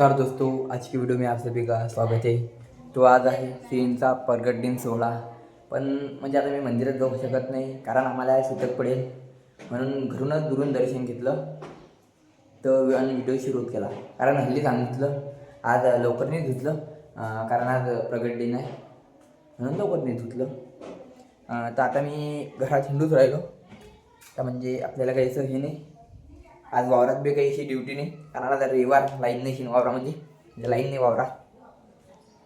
नमस्कार दोस्तों, आज की वीडियो में आप सभी का स्वागत है। तो आज आहे श्रींचा प्रगट दिन सोहळा, पण म्हणजे आता मी मंदिरात जाऊ शकत नाही कारण आम्हाला सुतक पडेल, म्हणून घरूनच दुरून दर्शन घेतलं तर आणि व्हिडिओ सुरू केला. कारण हल्ली सांगितलं आज लवकर नाही धुतलं, कारण आज प्रगट दिन आहे म्हणून लवकर नाही धुतलं. तर आता मी घरात हिंडूच राहिलो, तर म्हणजे आपल्याला काही असं हे नाही. आज वावरात बी काही अशी ड्युटी नाही कारण आता रविवार लाईन नाही वावरामध्ये, लाईन नाही वावरा.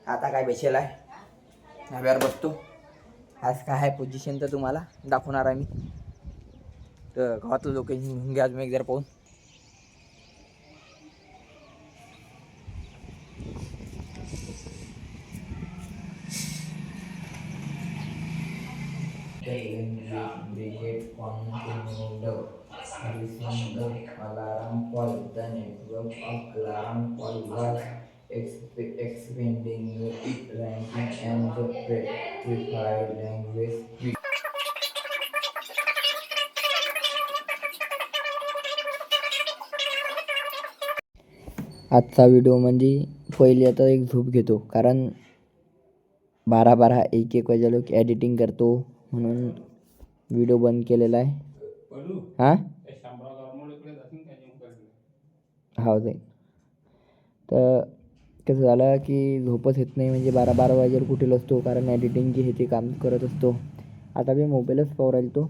आता काय बसेल आहे ढाब्यावर बसतो. आज काय आहे पोझिशन तर तुम्हाला दाखवणार आहे मी. तर गावातलं लोकेशन घेऊन घ्या तुम्ही एक जरा पाहून. Alarm call. The network of alarm call was expanding its ranking and the preferred language. आजचा व्हिडिओ म्हणजे पहिले आता एक झोप घेतो कारण 12 1 1 वाजे लोक एडिटिंग करतो म्हणून व्हिडिओ बंद केलेला आहे. हां हो जाईल. तर कसं झालं की झोपच येत नाही, म्हणजे 12 वाजेवर कुठे असतो कारण एडिटिंगची हे ते काम करत असतो. आता मी मोबाईलच पाहू राहिलो.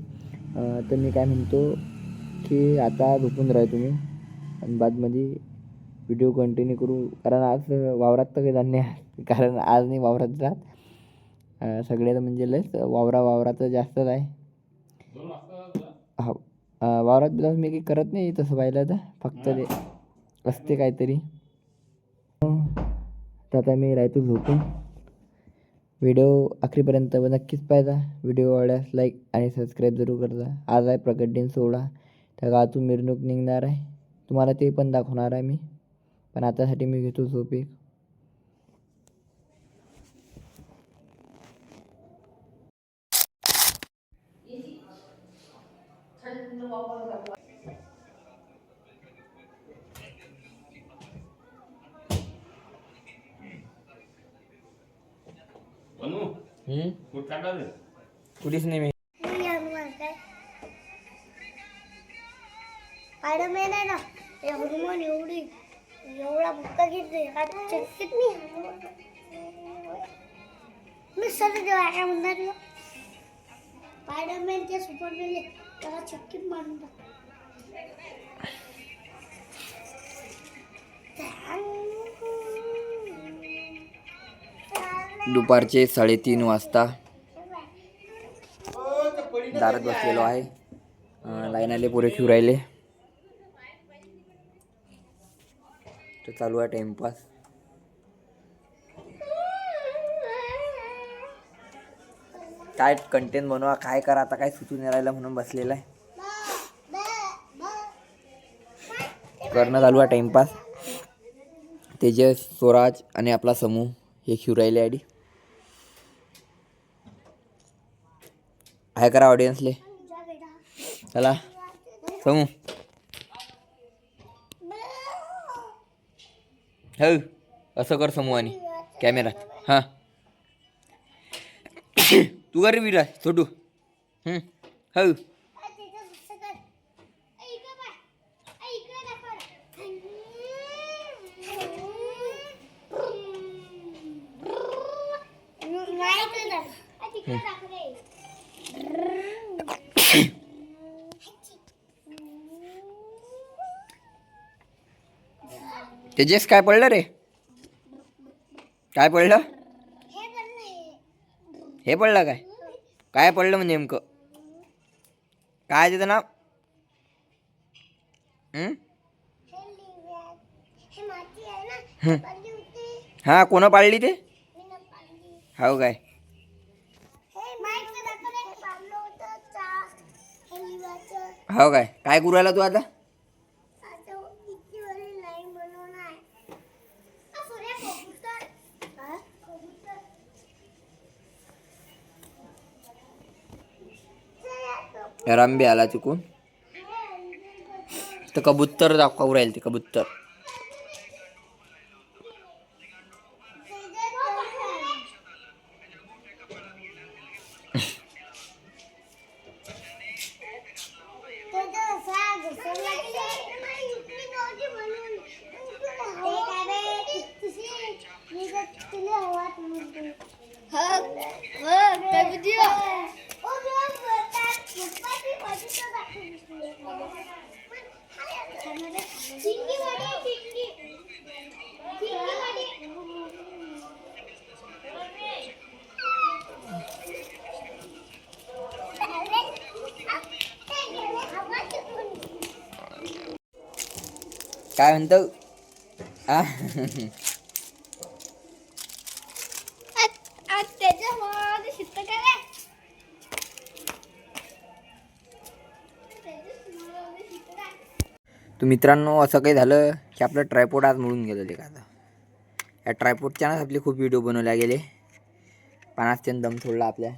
तर मी काय म्हणतो की आता झोपून राहा तुम्ही आणि बादमध्ये व्हिडिओ कंटिन्यू करू, कारण आज वावरात तर काही धान्य आहे कारण आज नाही वावरात जात. सगळे म्हणजे लस वावराचं जास्तच आहे. हो वावरात बिलास मी काही करत नाही तसं पाहिलं तर, फक्त ते असते काहीतरी. तर आता मी राहतो झोपून. व्हिडिओ अखेरपर्यंत नक्कीच पाहिजा. व्हिडिओ आवडल्यास लाईक आणि सबस्क्राईब जरूर करता. आज आहे प्रगट दिन सोहळा, त्या गावातून मिरवणूक निघणार आहे, तुम्हाला ते पण दाखवणार आहे मी. पण आतासाठी मी घेतो झोप एक. कुठेच नाही मी. स्पायडरमॅन आहे ना, हनुमान एवढा बुक्का घेतोय चक्कीत मी सर जेव्हा काय म्हणणार स्पायडरमॅनच्या सुपरमॅनने त्याला चक्कीत मारून टाक. दुपारचे 3:30 वाजता दारात बसलेलो आहे. लाईन आले पुरे ठेवू राहिले, तर चालू आहे टाइमपास. काय कंटेंट बनवा काय करा आता काय सुचून नाही राहिलं म्हणून बसलेला आहे. करणं चालू आहे टाइमपास. तेजस, स्वराज आणि आपला समूह हे खेळू राहिले आधी. हाय करा ऑडियन्सले. चला समूह हो असं कर समूह आणि कॅमेरात. हां तू कर विरा छोटू. हो तेजस काय पडलं रे? काय पडलं? हे पडलं काय? काय पडलं म्हणजे नेमकं काय त्याचं नाव? हा कोण पाळली ते? हो काय? हो काय? काय करू राहिला तू आता? रंबे आला चुकून. तर कबूतर दाखवू राहील ते कबूतर. काय म्हणतो आ? तर मित्रांनो असं काही झालं की आपलं ट्रायपॉड आज मोडून गेलं ते का आता. या ट्रायपॉडच्यानंच आपले खूप व्हिडिओ बनवले गेले. पानास दम सोडला आपल्या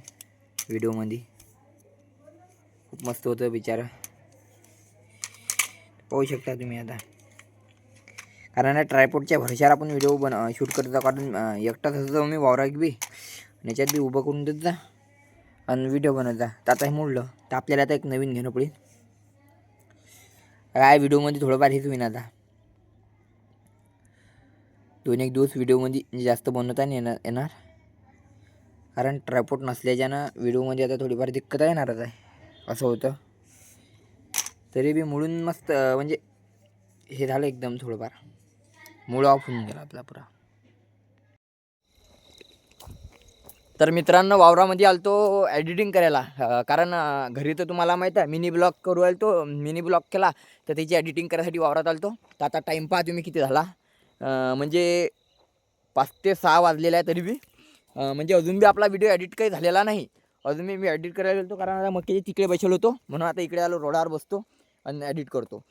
व्हिडिओमध्ये. खूप मस्त होतं बिचारा, पाहू शकता तुम्ही आता. कारण या ट्रायपॉडच्या भरशावर आपण व्हिडिओ शूट करत जा. कारण एकटाच असतो मी वावरात बी आणि याच्यात बी उभं करून देत जा आणि व्हिडिओ बनवत जा. तर आता हे मोडलं तर आपल्याला आता एक नवीन घेणं पडेल. काय व्हिडिओमध्ये थोडंफार हेच होईन आता. 2-1 दिवस व्हिडिओमध्ये जास्त बनवता नाही येणार. कारण ट्रायपॉड नसल्याच्यानं व्हिडिओमध्ये आता थोडीफार दिक्कत येणारच आहे. असं होतं. तरी बी मुळून मस्त म्हणजे हे झालं एकदम थोडंफार. मूड ऑफ होऊन गेला आपला पुरा. तर मित्रांनो वावरामध्ये आलतो एडिटिंग करायला. कारण घरी तर तुम्हाला माहीत आहे मिनी ब्लॉग करू आलतो. मिनी ब्लॉग केला तर त्याची एडिटिंग करायसाठी वावरात आलतो. तर आता टाईम पहा तुम्ही किती झाला. म्हणजे 5 ते 6 वाजलेला आहे तरी बी. म्हणजे अजून बी आपला व्हिडिओ एडिट काही झालेला नाही. अजून मी एडिट करायला गेलो कारण आता मग तिकडे बसलो होतो म्हणून आता इकडे आलो, रोडावर बसतो आणि एडिट करतो.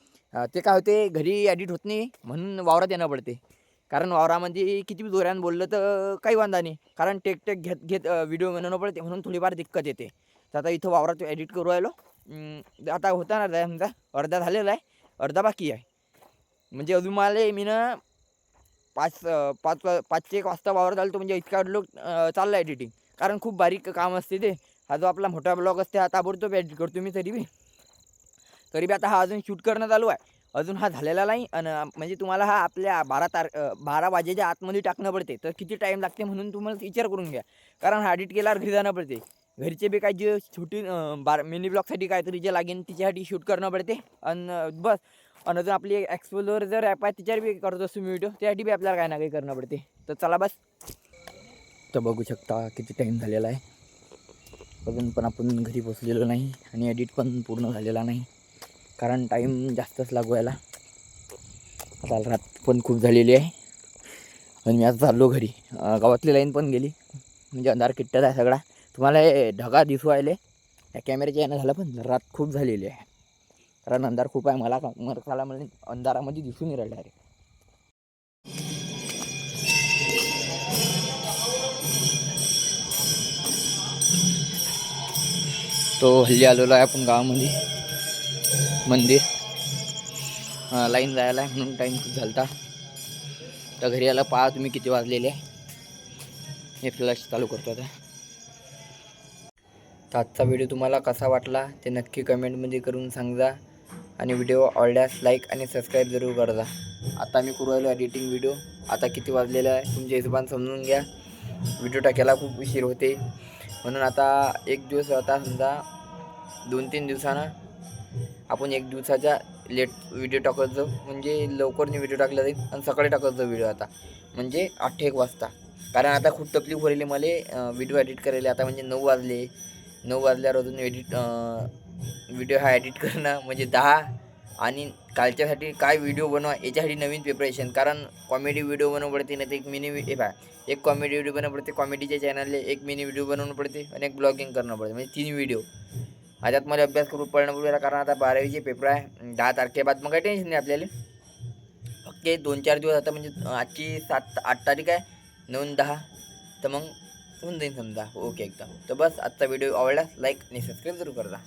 ते काय होते घरी एडिट होत नाही म्हणून वावरात येणं पडते. कारण वावरामध्ये किती बी जोरानं बोललं तर काही वांधा नाही. कारण टेक घेत व्हिडिओ बनवणं पडते म्हणून थोडीफार दिक्कत येते. तर आता इथं वावरात एडिट करू राहिलो. आता होता ना समजा अर्धा झालेला आहे, अर्धा बाकी आहे. म्हणजे अजून मला मी ना 5-1 वाजता वावरात आलो म्हणजे इतका लोक चालला एडिटिंग. कारण खूप बारीक काम असते ते. हा जो आपला मोठा ब्लॉग असते हा ताबडतोब एडिट करतो मी तरी बी आता हा अजून शूट करणं चालू आहे. अजून हा झालेला नाही. आणि म्हणजे तुम्हाला हा आपल्या 12 वाजेच्या आतमध्ये टाकणं पडते. तर किती टाईम लागते म्हणून तुम्हाला विचार करून घ्या. कारण हा एडिट केल्यावर घरी जाणं पडते. घरचे बी काही जे छोटी मिनी ब्लॉगसाठी काहीतरी जे लागेल तिच्यासाठी शूट करणं पडते. आणि बस. आणि अजून आपली एक्सप्लोर जर ॲप आहे त्याच्यावर बी करत असतो मी व्हिडिओ. त्यासाठी बी आपल्याला काही ना काही करणं पडते. तर चला बस. तर बघू शकता किती टाईम झालेला आहे. अजून पण आपण घरी पोचलेलो नाही आणि एडिट पण पूर्ण झालेला नाही. कारण टाईम जास्तच लागू यायला. आता रात पण खूप झालेली आहे आणि मी आता चाललो घरी. गावातली लाईन पण गेली म्हणजे अंधार किट्ट्यात आहे सगळा. तुम्हाला हे ढगा दिसू राहिले या कॅमेऱ्याच्या यानं झालं पण रात खूप झालेली आहे. कारण अंधार खूप आहे. मला म्हणजे अंधारामध्ये दिसून नाही राहिलं डायरेक्ट. तो हल्ली आलेलो आहे आपण गावामध्ये मंदिर. लाईन जायला आहे म्हणून टाईम खूप झालता. तर घरी यायला पहा तुम्ही किती वाजलेले आहे. हे फ्लॅश चालू करतो आता. तर आजचा व्हिडिओ तुम्हाला कसा वाटला ते नक्की कमेंटमध्ये करून सांगा. आणि व्हिडिओ आवडल्यास लाईक आणि सबस्क्राईब जरूर करा. आता मी करू राहिलो एडिटिंग व्हिडिओ. आता किती वाजलेलं आहे तुमच्या हिशोबाने समजून घ्या. व्हिडिओ टाकायला खूप उशीर होते म्हणून आता एक दिवस आता समजा 2-3 दिवसानं आपण 1 दिवसाच्या लेट व्हिडिओ टाकत जाऊ. म्हणजे लवकर नाही व्हिडिओ टाकला जाईल आणि सकाळी टाकत जाऊ व्हिडिओ आता. म्हणजे 8-1 वाजता. कारण आता खूप तकलीफ होईल मला व्हिडिओ एडिट करायला. आता म्हणजे 9 वाजले. 9 वाजल्यावर अजून व्हिडिओ हा एडिट करणं म्हणजे 10. आणि कालच्यासाठी काय व्हिडिओ बनवा याच्यासाठी नवीन प्रिपरेशन. कारण कॉमेडी व्हिडिओ बनवणं पडते नाही तर एक कॉमेडी व्हिडिओ बनवणं पडते. कॉमेडीच्या चॅनलला एक मिनी व्हिडिओ बनवणं पडते आणि एक ब्लॉगिंग करणं पडते. म्हणजे 3 व्हिडिओ. ह्याच्यात मला अभ्यास करून पडणं पडलं. कारण आता 12वीचे पेपर आहे 10 तारखेबाद. मग काही टेन्शन नाही आपल्याला. फक्त 2-4 दिवस आता म्हणजे आजची 7-8 तारीख आहे. 9-10 तर मग होऊन जाईल समजा ओके एकदम. तर बस आजचा व्हिडिओ आवडला लाईक आणि सबस्क्राईब जरूर करा.